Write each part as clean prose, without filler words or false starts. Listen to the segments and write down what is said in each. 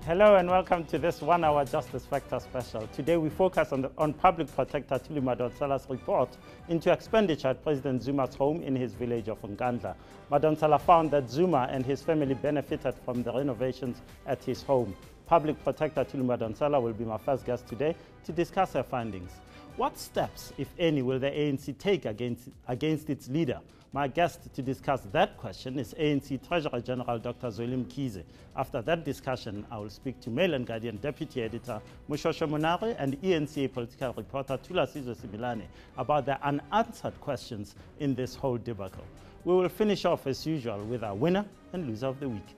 Hello and welcome to this 1 hour Justice Factor special. Today we focus on Public Protector Thuli Madonsela's report into expenditure at President Zuma's home in his village of Nkandla. Madonsela found that Zuma and his family benefited from the renovations at his home. Public Protector Thuli Madonsela will be my first guest today to discuss her findings. What steps, if any, will the ANC take against its leader? My guest to discuss that question is ANC Treasurer General Dr. Thuli Madonsela. After that discussion, I will speak to Mail and Guardian Deputy Editor Mushosho Munari and eNCA political reporter Thuli about the unanswered questions in this whole debacle. We will finish off as usual with our winner and loser of the week.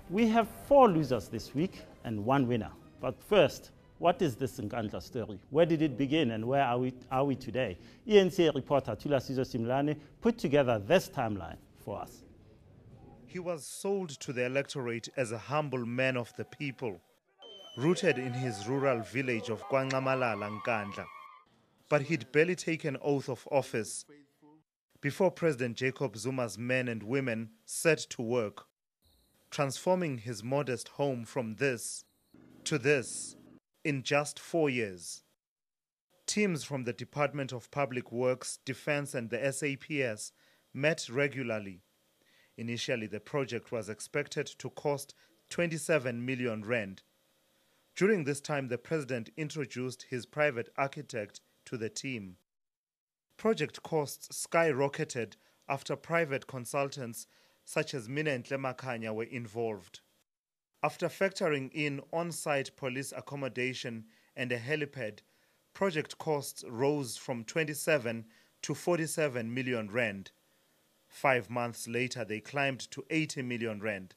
We have 4 losers this week and 1 winner. But first, what is this Nkandla story? Where did it begin and where are we today? eNCA reporter Thuli put together this timeline for us. He was sold to the electorate as a humble man of the people, rooted in his rural village of Malala, Nkandla. But he'd barely taken oath of office before President Jacob Zuma's men and women set to work, transforming his modest home from this to this in just 4 years. Teams from the Department of Public Works, Defense and the SAPS met regularly. Initially, the project was expected to cost 27 million rand. During this time, the president introduced his private architect to the team. Project costs skyrocketed after private consultants such as Nkandla were involved. After factoring in on-site police accommodation and a helipad, project costs rose from 27 to 47 million rand. 5 months later, they climbed to 80 million rand.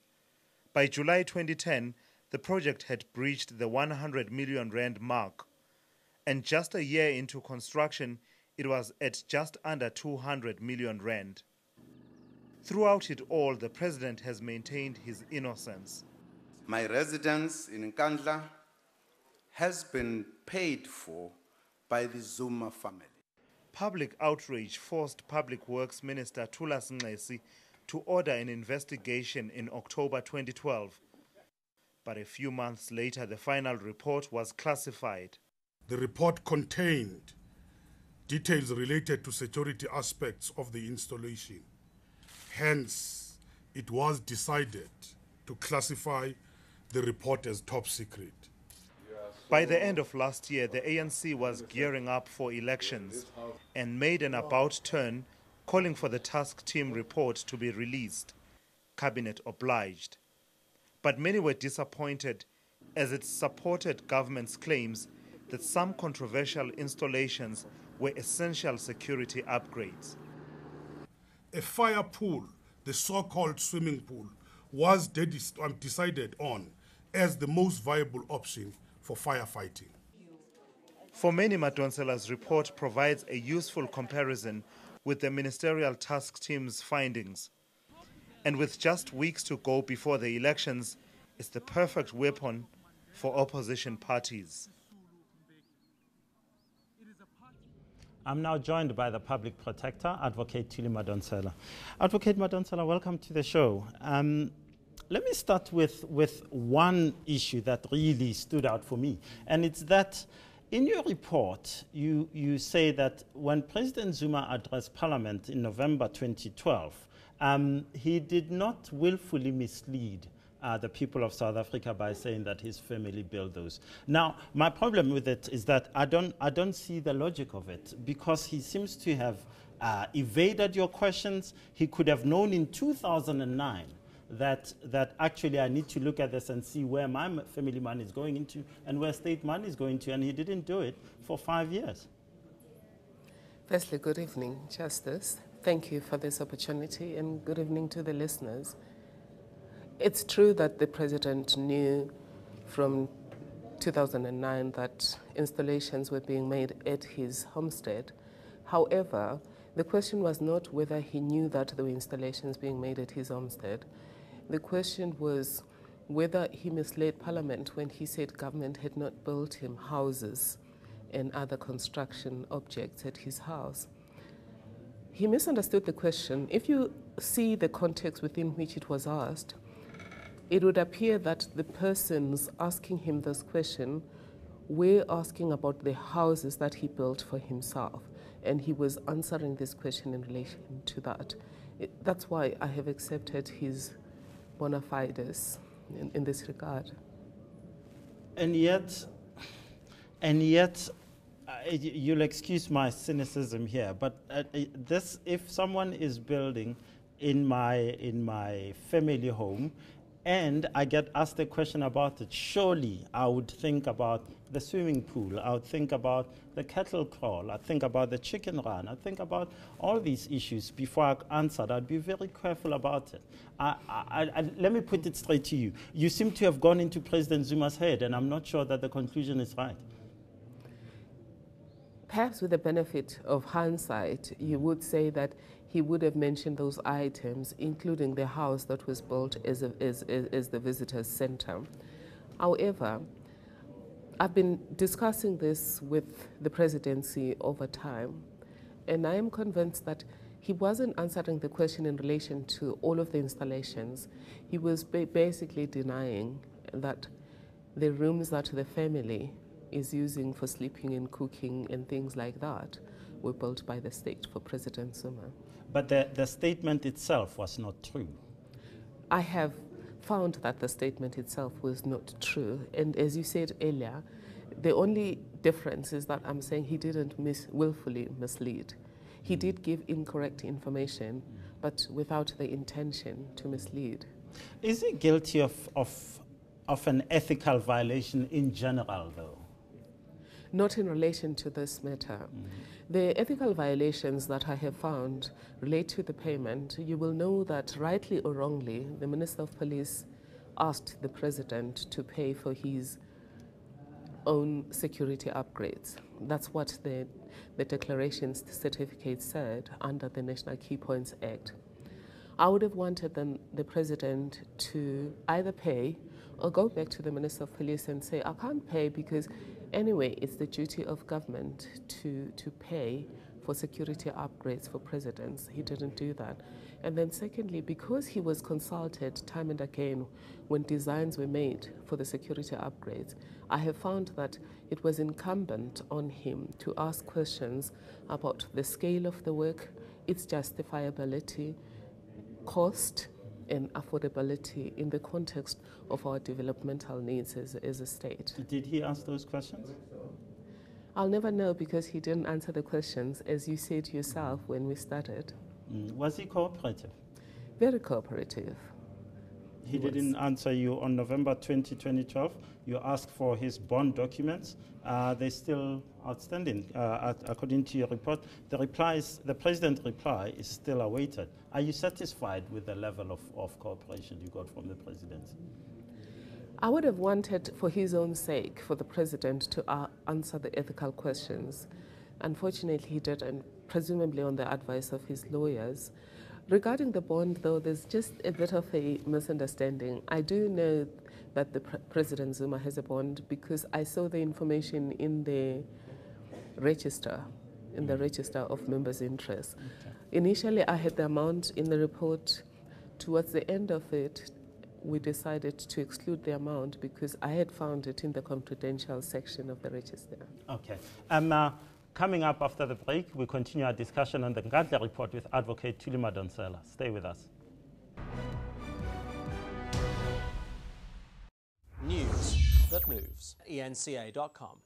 By July 2010, the project had breached the 100 million rand mark. And just a year into construction, it was at just under 200 million rand. Throughout it all, the president has maintained his innocence. My residence in Nkandla has been paid for by the Zuma family. Public outrage forced Public Works Minister Thuli Madonsela to order an investigation in October 2012. But a few months later, the final report was classified. The report contained details related to security aspects of the installation. Hence, it was decided to classify the report as top secret. By the end of last year, the ANC was gearing up for elections and made an about turn, calling for the task team report to be released. Cabinet obliged. But many were disappointed as it supported government's claims that some controversial installations were essential security upgrades. A fire pool, the so-called swimming pool, was decided on as the most viable option for firefighting. For many, Madonsela's report provides a useful comparison with the ministerial task team's findings. And with just weeks to go before the elections, it's the perfect weapon for opposition parties. I'm now joined by the Public Protector, Advocate Thuli Madonsela. Advocate Madonsela, welcome to the show. Let me start with one issue that really stood out for me, and it's that in your report, you say that when President Zuma addressed Parliament in November 2012, he did not willfully mislead the people of South Africa by saying that his family built those. Now, my problem with it is that I don't see the logic of it, because he seems to have evaded your questions. He could have known in 2009 that actually I need to look at this and see where my family money is going into and where state money is going to, and he didn't do it for 5 years. Firstly, good evening, Justice. Thank you for this opportunity, and good evening to the listeners. It's true that the President knew from 2009 that installations were being made at his homestead. However, the question was not whether he knew that there were installations being made at his homestead. The question was whether he misled Parliament when he said government had not built him houses and other construction objects at his house. He misunderstood the question. If you see the context within which it was asked, it would appear that the persons asking him this question were asking about the houses that he built for himself, and he was answering this question in relation to that. That's why I have accepted his bona fides in this regard. And yet, you'll excuse my cynicism here, but this, if someone is building in my family home, and I get asked a question about it, surely I would think about the swimming pool, I would think about the cattle kraal, I'd think about the chicken run, I'd think about all these issues before I answered. I'd be very careful about it. Let me put it straight to you. You seem to have gone into President Zuma's head, and I'm not sure that the conclusion is right. Perhaps with the benefit of hindsight, you would say that he would have mentioned those items, including the house that was built as the visitor's center. However, I've been discussing this with the presidency over time, and I am convinced that he wasn't answering the question in relation to all of the installations. He was basically denying that the rooms that the family is using for sleeping and cooking and things like that were built by the state for President Zuma. But the statement itself was not true. I have found that the statement itself was not true. And as you said earlier, the only difference is that I'm saying he didn't willfully mislead. He did give incorrect information, but without the intention to mislead. Is he guilty of an ethical violation in general, though? Not in relation to this matter. The ethical violations that I have found relate to the payment. You will know that rightly or wrongly, the Minister of Police asked the President to pay for his own security upgrades. That's what the declarations certificate said under the National Key Points Act. I would have wanted the President to either pay or go back to the Minister of Police and say, I can't pay because anyway, it's the duty of government to pay for security upgrades for presidents. He didn't do that. And then secondly, because he was consulted time and again when designs were made for the security upgrades, I have found that it was incumbent on him to ask questions about the scale of the work, its justifiability, cost, and affordability in the context of our developmental needs as a state. Did he ask those questions? I'll never know because he didn't answer the questions, as you said yourself when we started. Was he cooperative? Very cooperative. He didn't answer you on November 20, 2012. You asked for his bond documents. They're still outstanding. According to your report, the president's reply is still awaited. Are you satisfied with the level of cooperation you got from the president? I would have wanted, for his own sake, for the president to answer the ethical questions. Unfortunately, he didn't, presumably on the advice of his lawyers. Regarding the bond, though, there's just a bit of a misunderstanding. I do know that the President Zuma has a bond because I saw the information in the register, of members' interests. Okay. Initially, I had the amount in the report. Towards the end of it, we decided to exclude the amount because I had found it in the confidential section of the register. Okay. Coming up after the break, we continue our discussion on the Nkandla report with Advocate Thuli Madonsela. Stay with us. News that moves. eNCA.com.